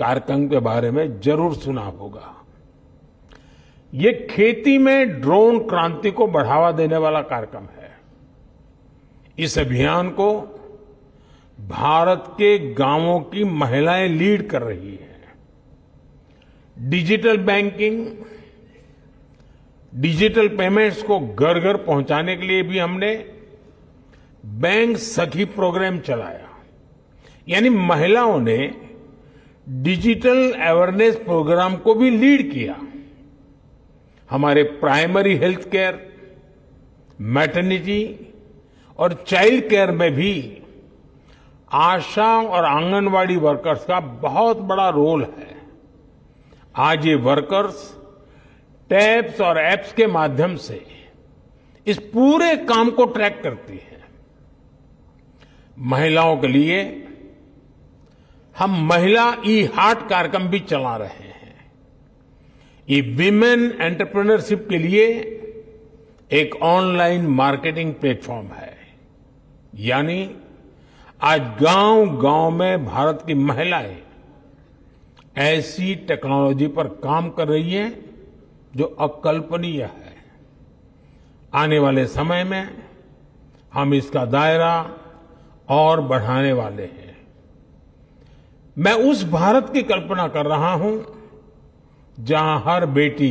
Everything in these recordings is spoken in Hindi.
कार्यक्रम के बारे में जरूर सुना होगा। ये खेती में ड्रोन क्रांति को बढ़ावा देने वाला कार्यक्रम है। इस अभियान को भारत के गांवों की महिलाएं लीड कर रही हैं। डिजिटल बैंकिंग, डिजिटल पेमेंट्स को घर घर पहुंचाने के लिए भी हमने बैंक सखी प्रोग्राम चलाया। यानी महिलाओं ने डिजिटल अवेयरनेस प्रोग्राम को भी लीड किया। हमारे प्राइमरी हेल्थ केयर, मैटरनिटी और चाइल्ड केयर में भी आशा और आंगनवाड़ी वर्कर्स का बहुत बड़ा रोल है। आज ये वर्कर्स टैब्स और एप्स के माध्यम से इस पूरे काम को ट्रैक करती हैं। महिलाओं के लिए हम महिला ई हार्ट कार्यक्रम भी चला रहे हैं। ये विमेन एंटरप्रेन्योरशिप के लिए एक ऑनलाइन मार्केटिंग प्लेटफॉर्म है। यानी आज गांव-गांव में भारत की महिलाएं ऐसी टेक्नोलॉजी पर काम कर रही हैं जो अकल्पनीय है। आने वाले समय में हम इसका दायरा और बढ़ाने वाले हैं। मैं उस भारत की कल्पना कर रहा हूं जहां हर बेटी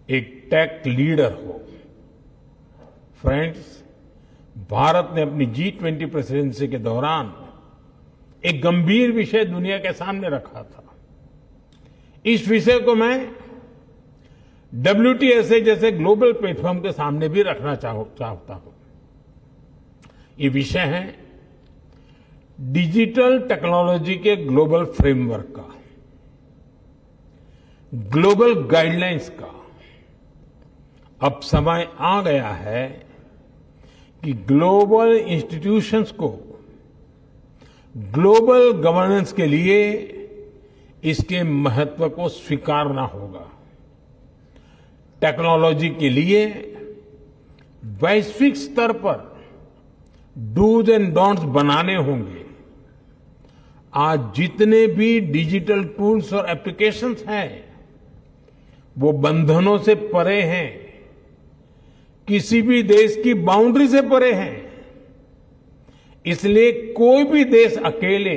एक टेक लीडर हो। फ्रेंड्स, भारत ने अपनी G20 प्रेसिडेंसी के दौरान एक गंभीर विषय दुनिया के सामने रखा था। इस विषय को मैं WTSA जैसे ग्लोबल प्लेटफॉर्म के सामने भी रखना चाहता हूं। ये विषय है डिजिटल टेक्नोलॉजी के ग्लोबल फ्रेमवर्क का, ग्लोबल गाइडलाइंस का। अब समय आ गया है कि ग्लोबल इंस्टीट्यूशंस को ग्लोबल गवर्नेंस के लिए इसके महत्व को स्वीकारना होगा। टेक्नोलॉजी के लिए वैश्विक स्तर पर डूज एंड डोंट्स बनाने होंगे। आज जितने भी डिजिटल टूल्स और एप्लीकेशंस हैं वो बंधनों से परे हैं, किसी भी देश की बाउंड्री से परे हैं। इसलिए कोई भी देश अकेले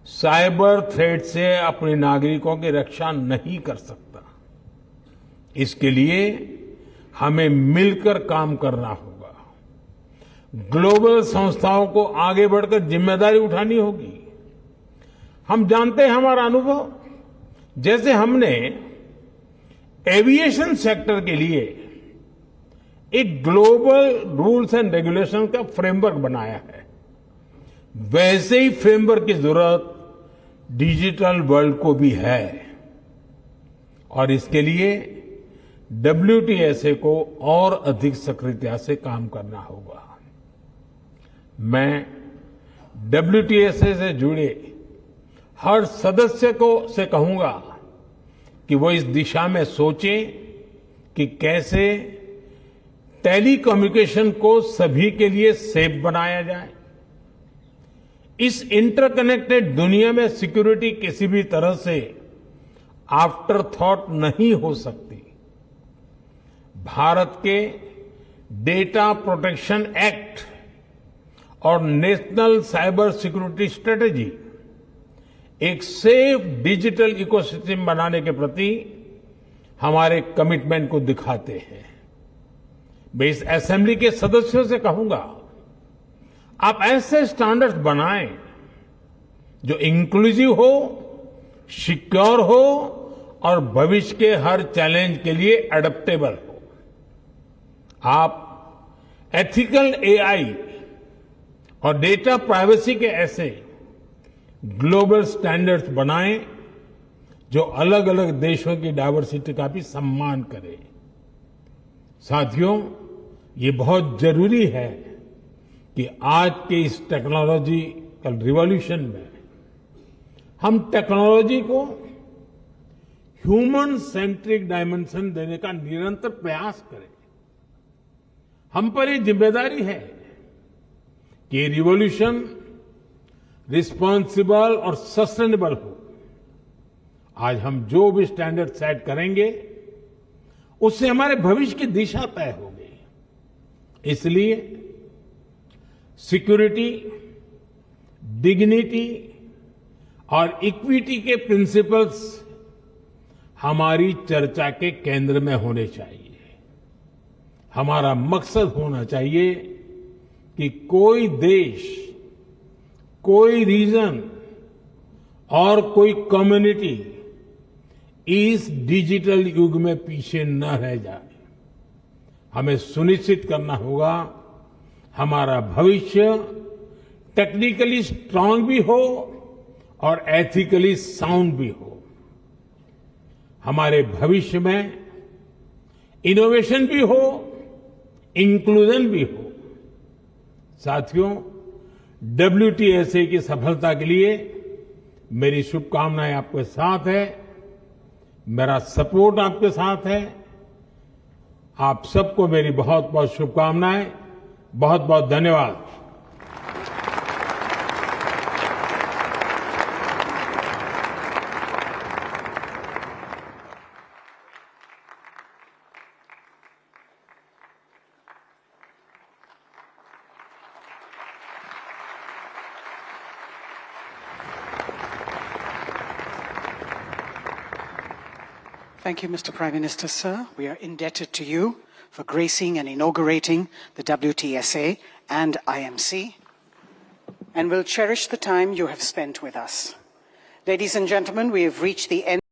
साइबर थ्रेट से अपने नागरिकों की रक्षा नहीं कर सकता। इसके लिए हमें मिलकर काम करना होगा। ग्लोबल संस्थाओं को आगे बढ़कर जिम्मेदारी उठानी होगी। हम जानते हैं, हमारा अनुभव, जैसे हमने एविएशन सेक्टर के लिए एक ग्लोबल रूल्स एंड रेगुलेशन का फ्रेमवर्क बनाया है, वैसे ही फ्रेमवर्क की जरूरत डिजिटल वर्ल्ड को भी है। और इसके लिए WTSA को और अधिक सक्रियता से काम करना होगा। मैं WTSA से जुड़े हर सदस्य से कहूंगा कि वो इस दिशा में सोचें कि कैसे टेलीकम्युनिकेशन को सभी के लिए सेफ बनाया जाए। इस इंटरकनेक्टेड दुनिया में सिक्योरिटी किसी भी तरह से आफ्टर थॉट नहीं हो सकती। भारत के डेटा प्रोटेक्शन एक्ट और नेशनल साइबर सिक्योरिटी स्ट्रेटेजी एक सेफ डिजिटल इकोसिस्टम बनाने के प्रति हमारे कमिटमेंट को दिखाते हैं। मैं इस असेंबली के सदस्यों से कहूंगा, आप ऐसे स्टैंडर्ड्स बनाएं जो इंक्लूसिव हो, सिक्योर हो और भविष्य के हर चैलेंज के लिए एडेप्टेबल हो। आप एथिकल AI और डेटा प्राइवेसी के ऐसे ग्लोबल स्टैंडर्ड्स बनाएं जो अलग अलग देशों की डायवर्सिटी का भी सम्मान करें। साथियों, ये बहुत जरूरी है कि आज के इस टेक्नोलॉजिकल रिवॉल्यूशन में हम टेक्नोलॉजी को ह्यूमन सेंट्रिक डायमेंशन देने का निरंतर प्रयास करें। हम पर ये जिम्मेदारी है कि ये रिवॉल्यूशन रिस्पॉन्सिबल और सस्टेनेबल हो। आज हम जो भी स्टैंडर्ड सेट करेंगे उससे हमारे भविष्य की दिशा तय होगी। इसलिए सिक्योरिटी, डिग्निटी और इक्विटी के प्रिंसिपल्स हमारी चर्चा के केंद्र में होने चाहिए। हमारा मकसद होना चाहिए कि कोई देश, कोई रीजन और कोई कम्युनिटी इस डिजिटल युग में पीछे न रह जाए। हमें सुनिश्चित करना होगा हमारा भविष्य टेक्निकली स्ट्रांग भी हो और एथिकली साउंड भी हो। हमारे भविष्य में इनोवेशन भी हो, इंक्लूजन भी हो। साथियों, WTSA की सफलता के लिए मेरी शुभकामनाएं आपके साथ है, मेरा सपोर्ट आपके साथ है। आप सबको मेरी बहुत बहुत शुभकामनाएं, बहुत बहुत धन्यवाद। Thank you, Mr. Prime Minister, sir. We are indebted to you for gracing and inaugurating the WTSA and IMC, and will cherish the time you have spent with us. Ladies and gentlemen, we have reached the end